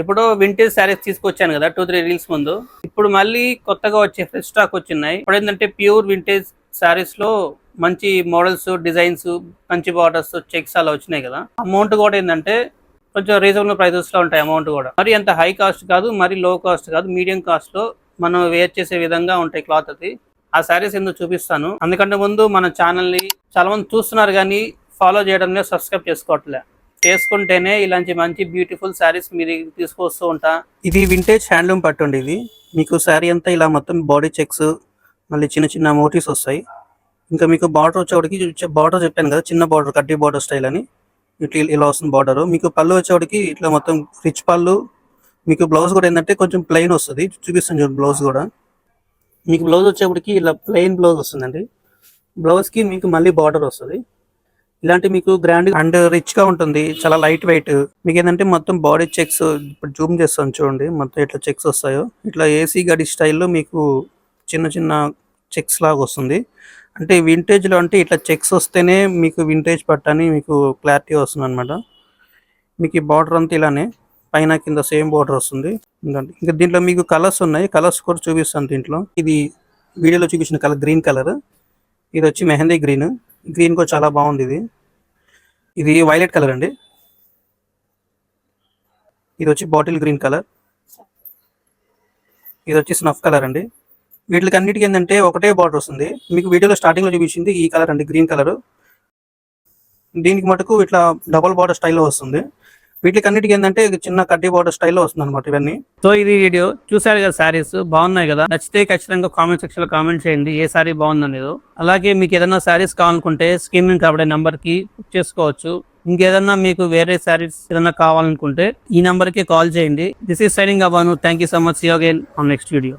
ఎప్పుడో వింటేజ్ శారీస్ తీసుకొచ్చాను కదా 2-3 రీల్స్ ముందు. ఇప్పుడు మళ్ళీ కొత్తగా వచ్చే ఫ్రెష్ స్టాక్ వచ్చినాయి. ఇప్పుడు ఏంటంటే ప్యూర్ వింటేజ్ శారీస్ లో మంచి మోడల్స్, డిజైన్స్, మంచి బార్డర్స్, చెక్స్ అలా వచ్చినాయి కదా. అమౌంట్ కూడా ఏంటంటే కొంచెం రీజనబుల్ ప్రైజెస్ లో ఉంటాయి. అమౌంట్ కూడా మరి అంత హై కాస్ట్ కాదు, మరి లో కాస్ట్ కాదు, మీడియం కాస్ట్ లో మనం వేర్ చేసే విధంగా ఉంటాయి క్లాత్. అది ఆ శారీస్ ఎందుకు చూపిస్తాను. అందుకంటే ముందు మన ఛానల్ ని చాలా మంది చూస్తున్నారు కానీ ఫాలో చేయడం లేదు, సబ్స్క్రైబ్ చేసుకోవట్లే. చేసుకుంటేనే ఇలాంటి మంచి బ్యూటిఫుల్ శారీస్ మీరు తీసుకొస్తూ ఉంటా. ఇది వింటేజ్ హ్యాండ్లూమ్ పట్టు. ఇది మీకు శారీ అంతా ఇలా మొత్తం బాడీ చెక్స్, మళ్ళీ చిన్న చిన్న మోటివ్స్ వస్తాయి. ఇంకా మీకు బార్డర్ వచ్చేవాడికి బార్డర్ చెప్పాను కదా, చిన్న బార్డర్, కడ్డీ బార్డర్ స్టైల్ అని. ఇట్లా ఇలా వస్తుంది బార్డర్. మీకు పళ్ళు వచ్చేవాడికి ఇట్లా మొత్తం రిచ్ పళ్ళు. మీకు బ్లౌజ్ కూడా ఏంటంటే కొంచెం ప్లెయిన్ వస్తుంది. చూపిస్తాను చూడండి బ్లౌజ్ కూడా. మీకు బ్లౌజ్ వచ్చేప్పటికి ఇలా ప్లెయిన్ బ్లౌజ్ వస్తుందండి. బ్లౌజ్కి మీకు మళ్ళీ బార్డర్ వస్తుంది. ఇలాంటి మీకు గ్రాండ్ అండ్ రిచ్ గా ఉంటుంది. చాలా లైట్ వెయిట్. మీకు ఏంటంటే మొత్తం బాడీ చెక్స్, ఇప్పుడు జూమ్ చేస్తాను చూడండి, మొత్తం ఎట్లా చెక్స్ వస్తాయో. ఇట్లా ఏసీ గడి స్టైల్లో మీకు చిన్న చిన్న చెక్స్ లాగా వస్తుంది. అంటే వింటేజ్ లో అంటే ఇట్లా చెక్స్ వస్తేనే మీకు వింటేజ్ పట్టని మీకు క్లారిటీ వస్తుంది అనమాట. మీకు ఈ బార్డర్ అంతా ఇలానే పైన కింద సేమ్ బార్డర్ వస్తుంది. ఇంకా దీంట్లో మీకు కలర్స్ ఉన్నాయి. కలర్స్ కూడా చూపిస్తాను దీంట్లో. ఇది వీడియోలో చూపించిన కలర్ గ్రీన్ కలర్. ఇది వచ్చి మెహందీ గ్రీన్. గ్రీన్ కూడా చాలా బాగుంది. ఇది వైలెట్ కలర్ అండి. ఇది వచ్చి బాటిల్ గ్రీన్ కలర్. ఇది వచ్చి స్నఫ్ కలర్ అండి. వీటికి అన్నిటికీ ఏంటంటే ఒకటే బార్డర్ వస్తుంది. మీకు వీడియోలో స్టార్టింగ్ లో చూపించింది ఈ కలర్ అండి, గ్రీన్ కలర్. దీనికి మటుకు ఇట్లా డబుల్ బార్డర్ స్టైల్లో వస్తుంది. వీటికి అన్నిటికీ ఏంటంటే చిన్న కడ్డీ బార్డర్ స్టైల్లో వస్తుంది అనమాట ఇవన్నీ. సో ఇది వీడియో చూసారు కదా, శారీస్ బాగున్నాయి కదా. నచ్చితే ఖచ్చితంగా కామెంట్ సెక్షన్ లో కామెంట్ చేయండి ఏ శారీ బాగుందనేది. అలాగే మీకు ఏదైనా శారీస్ కావాలనుకుంటే స్క్రీన్ మీద కనబడే నంబర్ కి బుక్ చేసుకోవచ్చు. ఇంకేదన్నా మీకు వేరే శారీస్ ఏదైనా కావాలనుకుంటే ఈ నంబర్ కి కాల్ చేయండి. దిస్ ఈస్ సైనింగ్ అవ్వను. Thank you so much. See you again on next video.